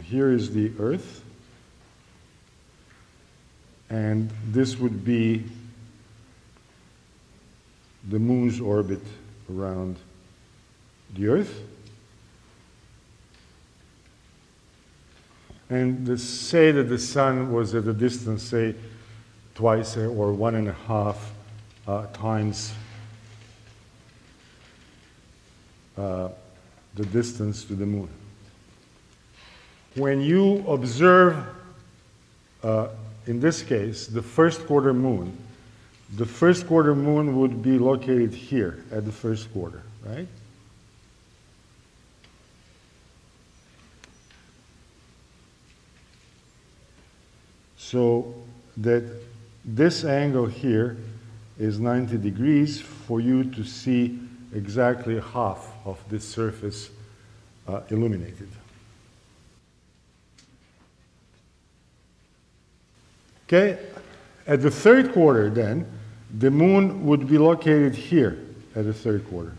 here is the Earth, and this would be the Moon's orbit around the Earth. And let's say that the Sun was at a distance, say, twice or 1.5 times the distance to the Moon. When you observe, in this case, the first quarter moon, the first quarter moon would be located here at the first quarter, right? So that this angle here is 90 degrees for you to see exactly half of this surface illuminated. Okay, at the third quarter then, the Moon would be located here at the third quarter.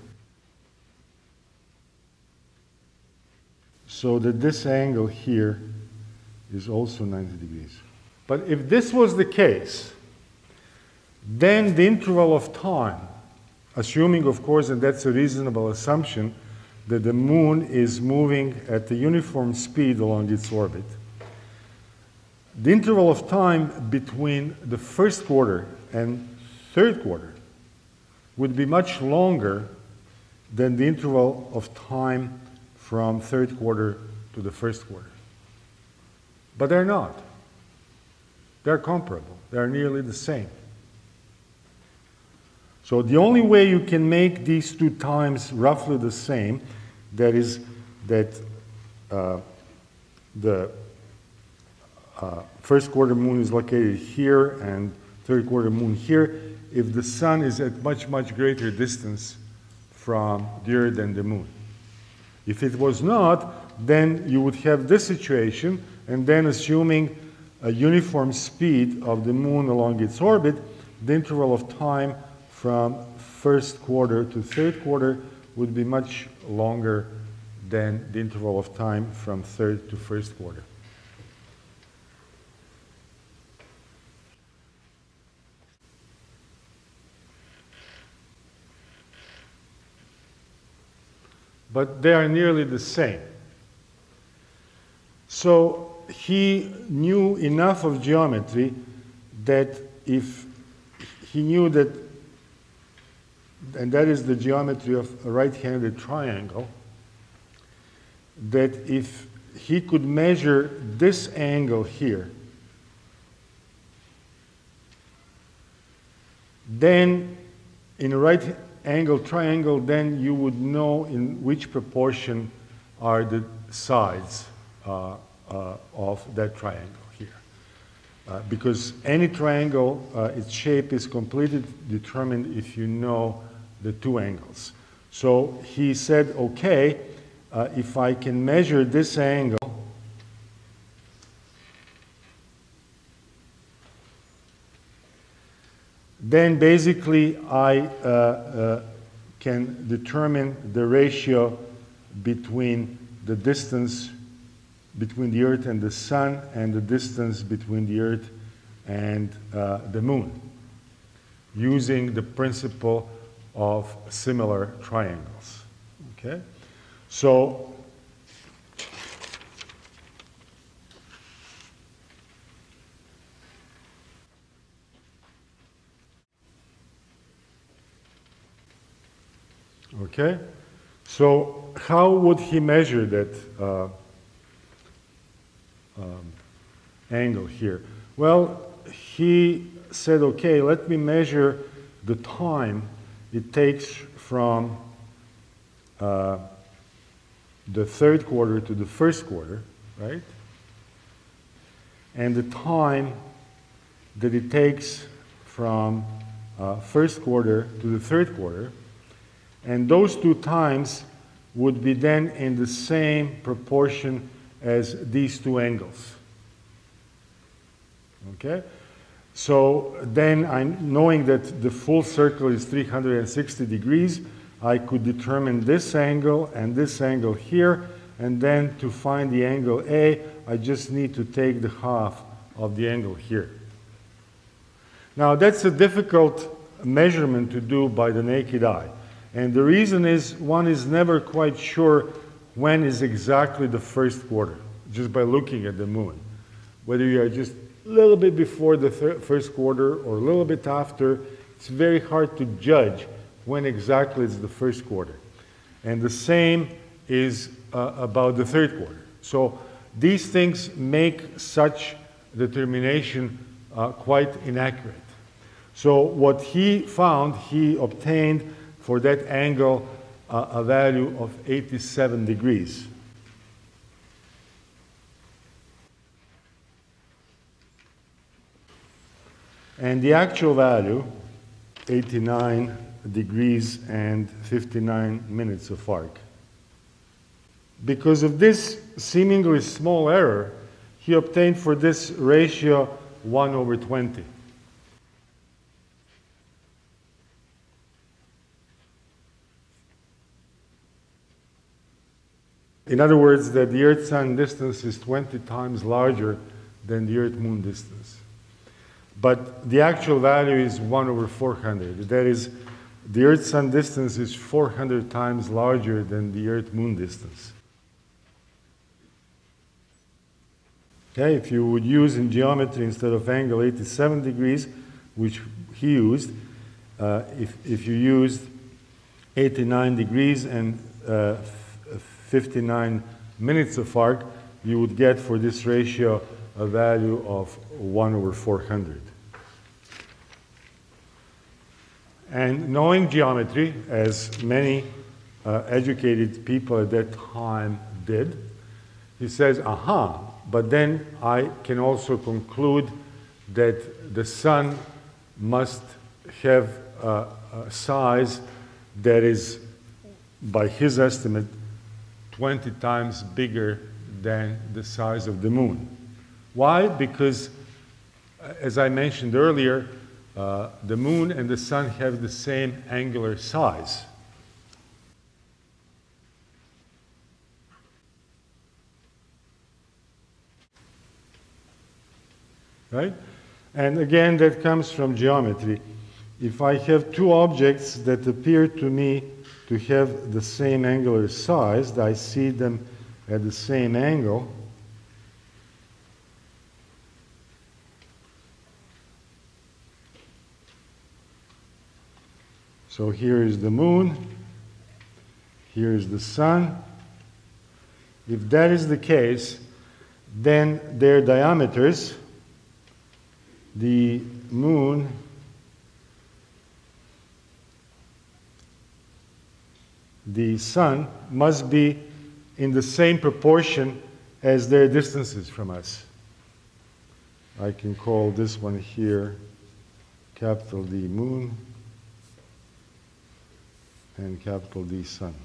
So that this angle here is also 90 degrees. But if this was the case, then the interval of time, assuming, of course, and that's a reasonable assumption, that the Moon is moving at a uniform speed along its orbit, the interval of time between the first quarter and third quarter would be much longer than the interval of time from third quarter to the first quarter. But they're not. They're comparable. They're nearly the same. So the only way you can make these two times roughly the same, that is that the first quarter moon is located here and third quarter moon here, if the Sun is at much, much greater distance from the Earth than the Moon. If it was not, then you would have this situation, and then assuming a uniform speed of the Moon along its orbit, the interval of time from first quarter to third quarter would be much longer than the interval of time from third to first quarter. But they are nearly the same. So he knew enough of geometry that if he knew that, and that is the geometry of a right-handed triangle, that if he could measure this angle here, then in a right-angle triangle, then you would know in which proportion are the sides of that triangle here. Because any triangle, its shape is completely determined if you know the two angles. So he said, okay, if I can measure this angle, then basically I can determine the ratio between the distance between the Earth and the Sun and the distance between the Earth and the Moon, using the principle of similar triangles. Okay? So okay? So how would he measure that angle here? Well, he said, okay, let me measure the time it takes from the third quarter to the first quarter, right? And the time that it takes from first quarter to the third quarter. And those two times would be then in the same proportion as these two angles. Okay? So then, knowing that the full circle is 360 degrees, I could determine this angle and this angle here, and then to find the angle A, I just need to take the half of the angle here. Now, that's a difficult measurement to do by the naked eye. And the reason is one is never quite sure when is exactly the first quarter, just by looking at the moon. Whether you are just a little bit before the first quarter or a little bit after, it's very hard to judge when exactly is the first quarter. And the same is about the third quarter. So these things make such determination quite inaccurate. So what he found, he obtained for that angle a value of 87 degrees. And the actual value, 89 degrees and 59 minutes of arc. Because of this seemingly small error, he obtained for this ratio 1/20. In other words, that the Earth-Sun distance is 20 times larger than the Earth-Moon distance. But the actual value is 1/400. That is, the Earth-Sun distance is 400 times larger than the Earth-Moon distance. Okay, if you would use in geometry instead of angle 87 degrees, which he used, if you used 89 degrees and 59 minutes of arc, you would get for this ratio a value of 1/400. And knowing geometry, as many educated people at that time did, he says, aha, but then I can also conclude that the sun must have a size that is, by his estimate, 20 times bigger than the size of the moon. Why? Because, as I mentioned earlier, the moon and the sun have the same angular size. Right? And again, that comes from geometry. If I have two objects that appear to me to have the same angular size, I see them at the same angle, so here is the moon, here is the sun. If that is the case, then their diameters, the moon the sun, must be in the same proportion as their distances from us. I can call this one here capital D moon and capital D sun.